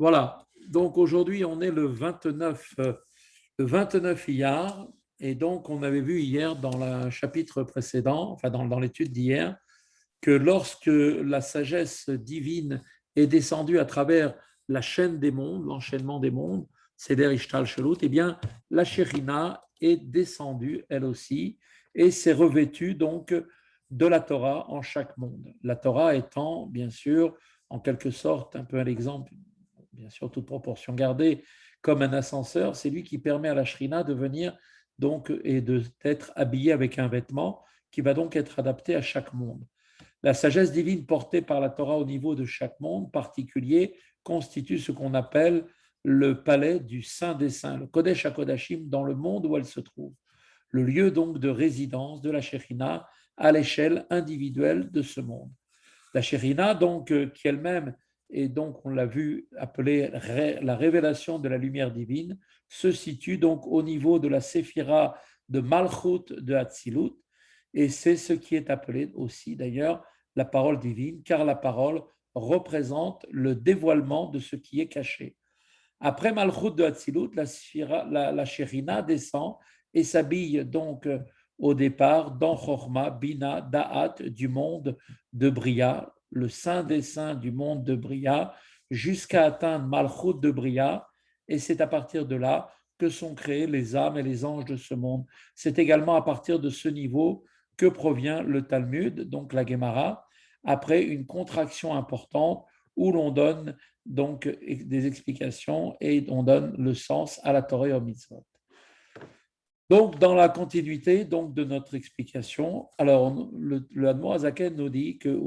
Voilà. Donc aujourd'hui, on est le 29 Iyar. Et donc, on avait vu hier dans le chapitre précédent, enfin dans l'étude d'hier, que lorsque la sagesse divine est descendue à travers la chaîne des mondes, l'enchaînement des mondes, Seder Ishtal Shelut, eh bien, la Shérina est descendue, elle aussi, et s'est revêtue donc de la Torah en chaque monde. La Torah étant, bien sûr, en quelque sorte, un peu un exemple, bien sûr, toute proportion gardée, comme un ascenseur, c'est lui qui permet à la Shrina de venir donc et d'être habillée avec un vêtement qui va donc être adapté à chaque monde. La sagesse divine portée par la Torah au niveau de chaque monde particulier constitue ce qu'on appelle le palais du Saint des Saints, le Kodesh HaKodashim, dans le monde où elle se trouve, le lieu donc de résidence de la Shekhinah à l'échelle individuelle de ce monde. La Shekhinah, donc, qui elle-même est donc, on l'a vu, appelée la révélation de la lumière divine, se situe donc au niveau de la Séphira de Malchut de Hatzilut, et c'est ce qui est appelé aussi d'ailleurs la parole divine, car la parole représente le dévoilement de ce qui est caché. Après Malchut de Hatzilut, la Shérina descend et s'habille donc au départ dans Chorma, Bina, Da'at du monde de Bria, le saint des saints du monde de Bria, jusqu'à atteindre Malchut de Bria, et c'est à partir de là que sont créés les âmes et les anges de ce monde. C'est également à partir de ce niveau que provient le Talmud, donc la Gemara, après une contraction importante où l'on donne donc des explications et on donne le sens à la Torah et au mitzvot. Donc, dans la continuité donc, de notre explication, alors le Admor Azaken nous dit que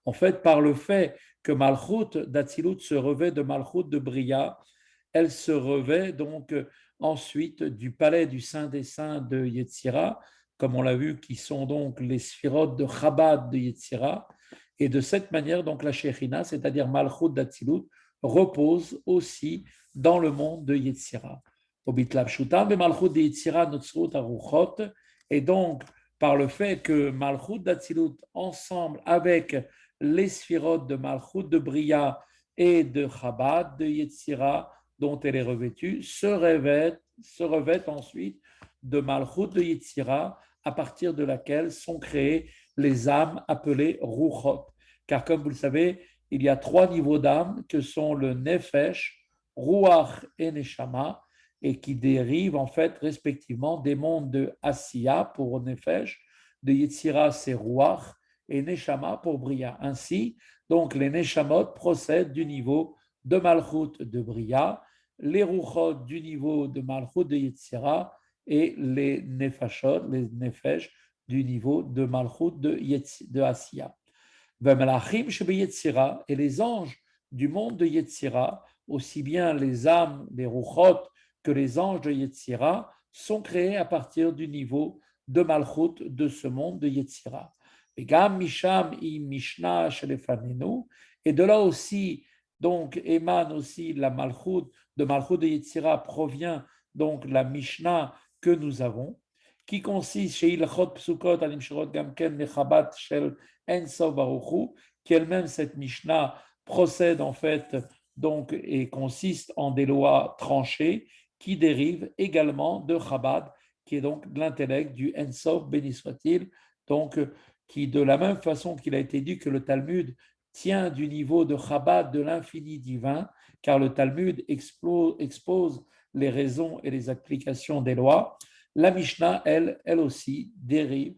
en fait, par le fait que Malchut d'Atzilut se revêt de Malchut de Bria, elle se revêt donc ensuite du palais du Saint des Saints de Yetzira, comme on l'a vu, qui sont donc les sphirotes de Chabad de Yetzira. Et de cette manière, donc la Shechina, c'est-à-dire Malchut d'Atzilut, repose aussi dans le monde de Yetzira. Et donc, par le fait que Malchut d'Atzilut, ensemble avec les sphirotes de Malchut de Bria et de Chabad de Yetzira, dont elle est revêtue, se revêt ensuite de Malchut de Yetzira, à partir de laquelle sont créées les âmes appelées Ruchot. Car comme vous le savez, il y a trois niveaux d'âme que sont le Nefesh, Ruach et Neshama, et qui dérivent en fait respectivement des mondes de Asiya pour Nefesh, de Yetzira c'est Ruach, et Neshama pour Bria. Ainsi, donc les Neshamot procèdent du niveau de Malchut de Bria, les Ruchot du niveau de Malchut de Yetzira et les Nefashot, les Nefesh du niveau de Malchut de Asiya. Et les anges du monde de Yetzira, aussi bien les âmes, les Ruchot, que les anges de Yetzira, sont créés à partir du niveau de Malchut de ce monde de Yetzira. Et de là aussi, donc, émane aussi la Malchut, de Malchut de Yetzira provient donc la Mishnah que nous avons, qui consiste chez Ilchot Psukot Alim Shirot Gamken Mechabat Shel En Sof Baruchu, qui elle-même, cette Mishnah, procède en fait donc et consiste en des lois tranchées qui dérivent également de Chabad, qui est donc l'intellect du En Sof, béni soit-il, donc qui de la même façon qu'il a été dit que le Talmud tient du niveau de Chabad de l'infini divin, car le Talmud expose les raisons et les applications des lois. La Mishnah, elle aussi, dérive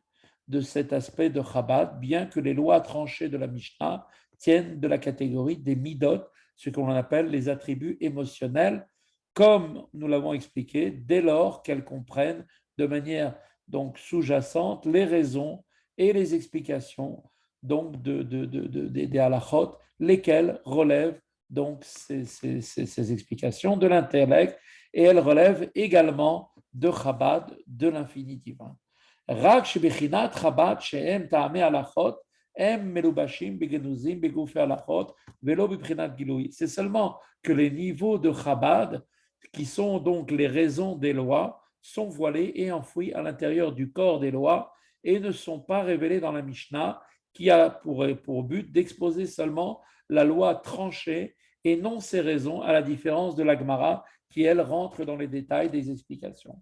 de cet aspect de Chabad, bien que les lois tranchées de la Mishnah tiennent de la catégorie des midot, ce qu'on appelle les attributs émotionnels, comme nous l'avons expliqué, dès lors qu'elles comprennent de manière donc sous-jacente les raisons et les explications donc des halachot, lesquelles relèvent donc ces explications de l'intellect, et elles relèvent également de Chabad, de l'infini divin. רק שבחינת חב"ד שהם טעמי הלכות הם מלובשים בגנוזים בגופי הלכות ולא בבחינת גילוי. C'est seulement que les niveaux de Chabad, qui sont donc les raisons des lois, sont voilés et enfouis à l'intérieur du corps des lois et ne sont pas révélés dans la Mishnah, qui a pour but d'exposer seulement la loi tranchée et non ses raisons, à la différence de la Gemara qui, elle, rentre dans les détails des explications.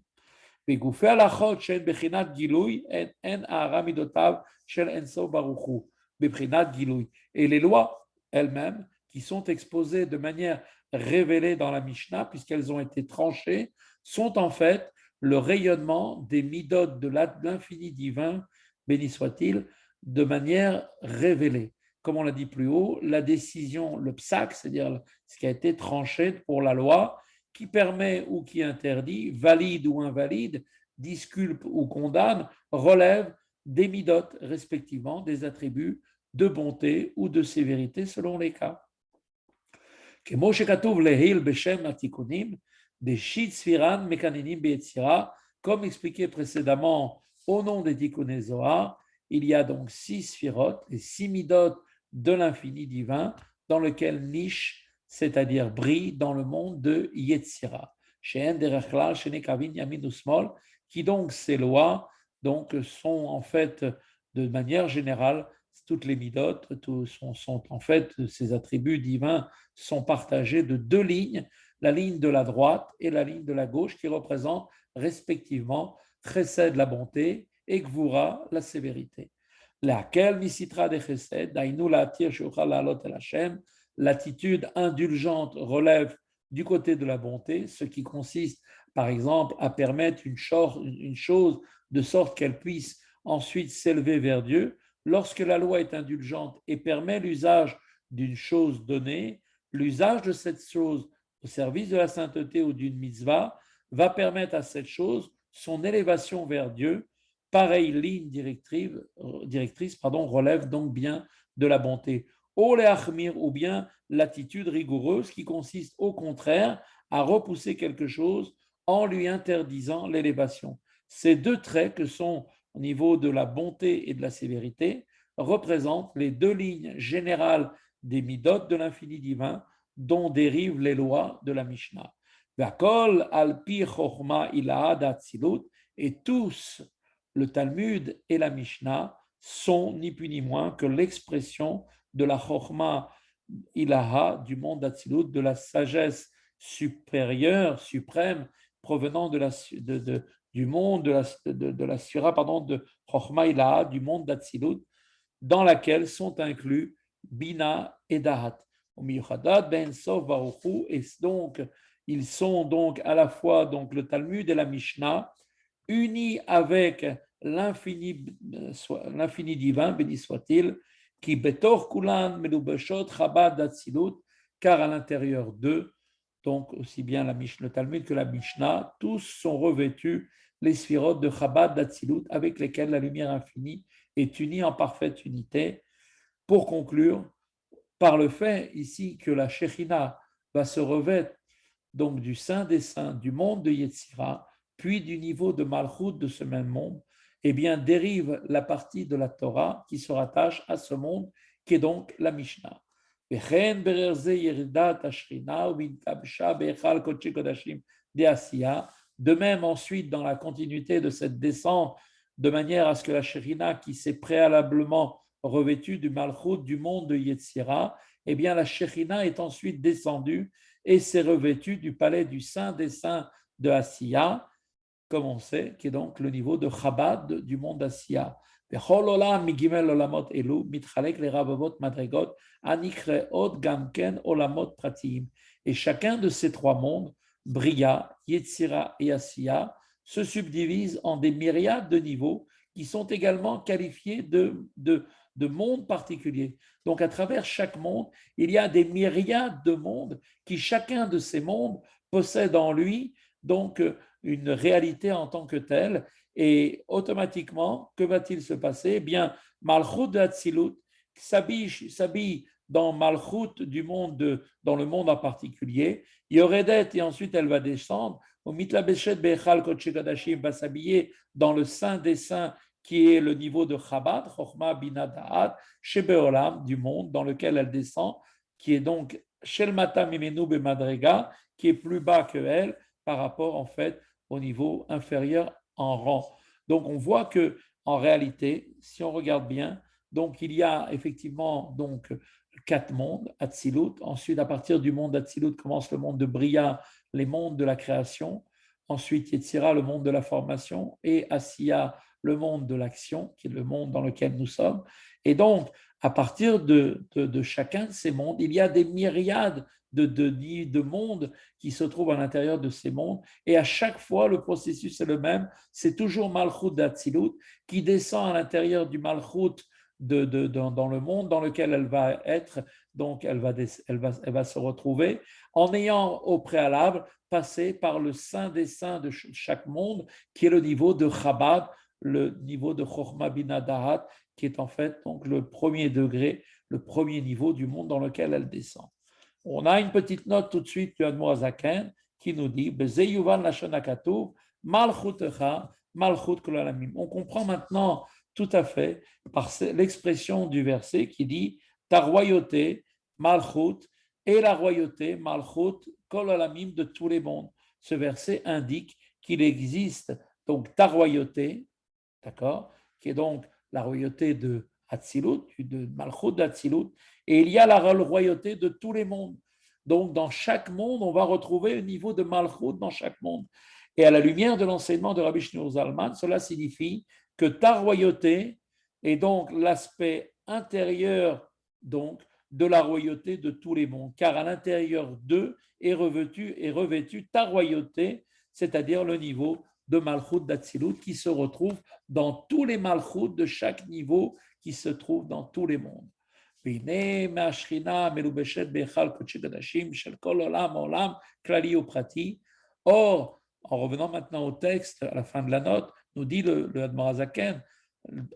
בגופי הלכות שהן בחינת גילוי, אין הערה מידותיו של אינסוף ברוך הוא, בבחינת גילוי. Et les lois elles-mêmes, qui sont exposées de manière révélée dans la Mishnah, puisqu'elles ont été tranchées, sont en fait le rayonnement des midot de l'infini divin, béni soit-il, de manière révélée. Comme on l'a dit plus haut, la décision, le psak, c'est-à-dire ce qui a été tranché pour la loi, qui permet ou qui interdit, valide ou invalide, disculpe ou condamne, relève des midot, respectivement, des attributs de bonté ou de sévérité selon les cas. כמו שכתוב להיל בשם התיקונים, דשית ספירן מקננים ביצירה, comme expliqué précédemment au nom des Tikkuné Zohar, il y a donc 6 sphirotes, les 6 midot de l'infini divin, dans lequel niche, c'est-à-dire brille dans le monde de Yetzira. Qui donc ces lois donc, sont en fait de manière générale, toutes les midot sont en fait, ces attributs divins sont partagés de 2 lignes, la ligne de la droite et la ligne de la gauche, qui représentent respectivement Chesed, la bonté, et Gvura, la sévérité. Laquelle misitra de Chesed, dainu l'atir sheuchal la'alot el Hashem, l'attitude indulgente relève du côté de la bonté, ce qui consiste, par exemple, à permettre une chose de sorte qu'elle puisse ensuite s'élever vers Dieu. Lorsque la loi est indulgente et permet l'usage d'une chose donnée, l'usage de cette chose au service de la sainteté ou d'une mitzvah va permettre à cette chose son élévation vers Dieu. Pareille ligne directrice relève donc bien de la bonté. Ou bien l'attitude rigoureuse qui consiste au contraire à repousser quelque chose en lui interdisant l'élévation. Ces 2 traits que sont au niveau de la bonté et de la sévérité représentent les 2 lignes générales des midot de l'infini divin dont dérivent les lois de la Mishnah. Et tous, le Talmud et la Mishnah, sont ni plus ni moins que l'expression de la Chochma Ilaha, du monde d'Atzilut, de la sagesse supérieure, suprême, provenant du monde de la Sura, de Chochma Ilaha, du monde d'Atzilut, dans laquelle sont inclus Bina et Dahat. Et donc, ils sont donc à la fois donc, le Talmud et la Mishnah, unis avec l'infini divin, béni soit-il, qui betor kulan melubeshot chabad datzilut, car à l'intérieur d'eux, donc aussi bien le Talmud que la Mishnah, tous sont revêtus les sphirotes de Chabad d'Atzilut avec lesquels la lumière infinie est unie en parfaite unité. Pour conclure, par le fait ici que la Shekhinah va se revêtre donc du Saint des Saints, du monde de Yetzira, puis du niveau de Malchut de ce même monde, eh bien dérive la partie de la Torah qui se rattache à ce monde, qui est donc la Mishnah. De même, ensuite, dans la continuité de cette descente, de manière à ce que la Shekhinah, qui s'est préalablement revêtue du Malchut du monde de Yetzira, eh bien la Shekhinah est ensuite descendue et s'est revêtue du palais du Saint des Saints de Asiya, comme on sait, qui est donc le niveau de Chabad du monde d'Asiya. Et chacun de ces 3 mondes, Bria, Yetzira et Asiya, se subdivise en des myriades de niveaux qui sont également qualifiés de mondes particuliers. Donc, à travers chaque monde, il y a des myriades de mondes qui, chacun de ces mondes, possède en lui donc une réalité en tant que telle. Et automatiquement, que va-t-il se passer? Eh bien, Malchut de Hatzilut s'habille dans Malchut du monde, dans le monde en particulier. Yoredet, et ensuite elle va descendre. Au Mitlabeshet Bechal Kodesh Kodashim va s'habiller dans le Saint des Saints, qui est le niveau de Chabad, Chochma Bina Da'at, Shebeolam, du monde dans lequel elle descend, qui est donc Shelmata Mimenu Bemadrega, qui est plus bas que elle par rapport en fait au niveau inférieur en rang. Donc on voit que en réalité, si on regarde bien, Donc, il y a effectivement donc 4 mondes, Atzilut. Ensuite, à partir du monde d'Atzilut commence le monde de Bria, les mondes de la création. Ensuite, Yetzira, le monde de la formation. Et Asiya, le monde de l'action, qui est le monde dans lequel nous sommes. Et donc, à partir de chacun de ces mondes, il y a des myriades de mondes qui se trouvent à l'intérieur de ces mondes. Et à chaque fois, le processus est le même. C'est toujours Malchut d'Atzilut qui descend à l'intérieur du Malchut dans le monde dans lequel elle va être. Donc, elle va se retrouver en ayant au préalable passé par le saint des saints de chaque monde, qui est le niveau de Chabad, le niveau de Chochma Bina Dahat, qui est en fait donc le premier degré, le premier niveau du monde dans lequel elle descend. On a une petite note tout de suite du Admor Zaken qui nous dit Malchut Kol Alamim. On comprend maintenant tout à fait par l'expression du verset qui dit ta royauté, Malchut, et la royauté, Malchut, Kol Alamim, de tous les mondes. Ce verset indique qu'il existe donc ta royauté, d'accord, qui est donc la royauté de Hatzilut, de Malchut d'Hatzilut, et il y a la royauté de tous les mondes. Donc, dans chaque monde, on va retrouver un niveau de Malchut dans chaque monde. Et à la lumière de l'enseignement de Rabbi Shneur Zalman, cela signifie que ta royauté est donc l'aspect intérieur donc, de la royauté de tous les mondes, car à l'intérieur d'eux est revêtue ta royauté, c'est-à-dire le niveau de Malchut d'Atzilut qui se retrouve dans tous les Malchut de chaque niveau qui se trouve dans tous les mondes. Or, en revenant maintenant au texte, à la fin de la note, nous dit le Admor Zaken,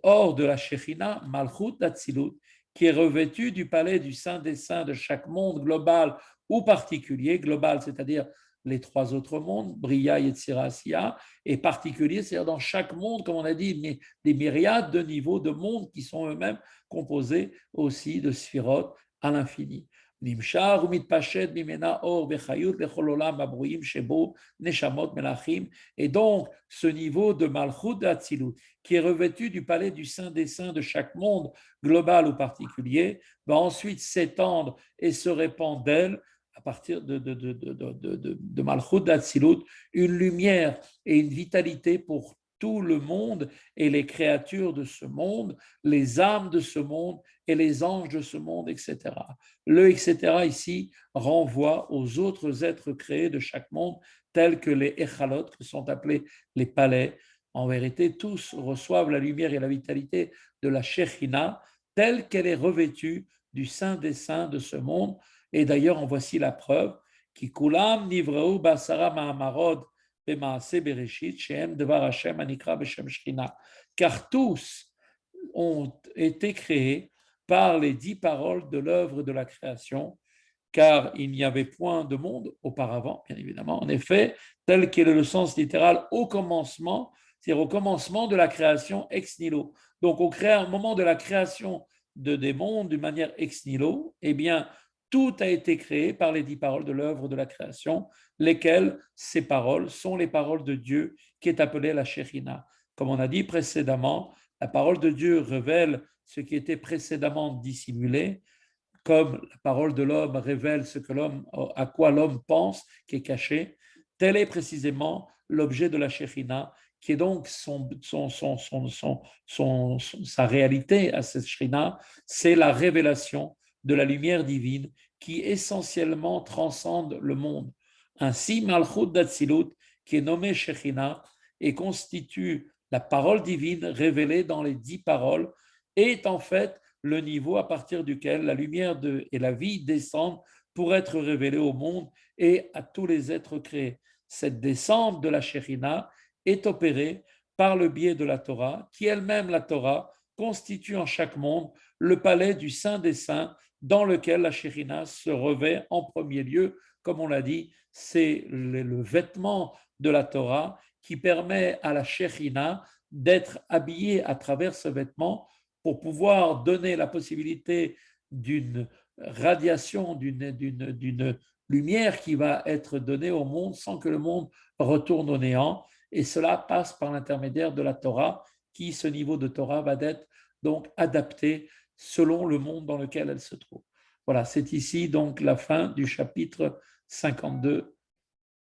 hors de la Shekhinah, Malchut d'Atzilut, qui est revêtue du palais du Saint des Saints de chaque monde global ou particulier, global, c'est-à-dire les 3 autres mondes, Bria, Yetzira, Asiya, et particulier, c'est-à-dire dans chaque monde, comme on a dit, des myriades de niveaux de mondes qui sont eux-mêmes composés aussi de sphirot à l'infini. Nimshar umitpashet mimena or bechayut lechol olam abruim shebo neshamot melachim. Et donc, ce niveau de Malchut d'Atzilut, qui est revêtu du palais du Saint des Saints de chaque monde, global ou particulier, va ensuite s'étendre et se répandre d'elle à partir de Malchut d'Atzilut, une lumière et une vitalité pour tout le monde et les créatures de ce monde, les âmes de ce monde et les anges de ce monde, etc. Le etc. ici renvoie aux autres êtres créés de chaque monde, tels que les Echalot, qui sont appelés les palais. En vérité, tous reçoivent la lumière et la vitalité de la Shekhinah, telle qu'elle est revêtue du Saint des Saints de ce monde. Et d'ailleurs, en voici la preuve. Qui kulam nivreu basara ma'amarod b'maaseh bereshit shehem devar Hashem anikra b'shem Shekhinah. Car tous ont été créés par les 10 paroles de l'œuvre de la création, car il n'y avait point de monde auparavant, bien évidemment. En effet, tel qu'est le sens littéral au commencement, c'est-à-dire au commencement de la création ex nihilo. Donc, au moment de la création des mondes d'une manière ex nihilo, eh bien, tout a été créé par les 10 paroles de l'œuvre de la création, lesquelles, ces paroles, sont les paroles de Dieu qui est appelée la Shekhinah. Comme on a dit précédemment, la parole de Dieu révèle ce qui était précédemment dissimulé, comme la parole de l'homme révèle ce que à quoi l'homme pense, qui est caché. Tel est précisément l'objet de la Shekhinah, qui est donc sa réalité à cette Shekhinah, c'est la révélation de la lumière divine qui essentiellement transcende le monde. Ainsi, Malchut d'Atzilut, qui est nommé Shekhinah et constitue la parole divine révélée dans les 10 paroles, est en fait le niveau à partir duquel la lumière et la vie descendent pour être révélées au monde et à tous les êtres créés. Cette descente de la Shekhinah est opérée par le biais de la Torah, qui elle-même, la Torah, constitue en chaque monde le palais du Saint des Saints dans lequel la Shekhinah se revêt en premier lieu. Comme on l'a dit, c'est le vêtement de la Torah qui permet à la Shekhinah d'être habillée à travers ce vêtement pour pouvoir donner la possibilité d'une radiation, d'une lumière qui va être donnée au monde sans que le monde retourne au néant. Et cela passe par l'intermédiaire de la Torah, qui, ce niveau de Torah, va être donc adaptée selon le monde dans lequel elle se trouve. Voilà, c'est ici donc la fin du chapitre 52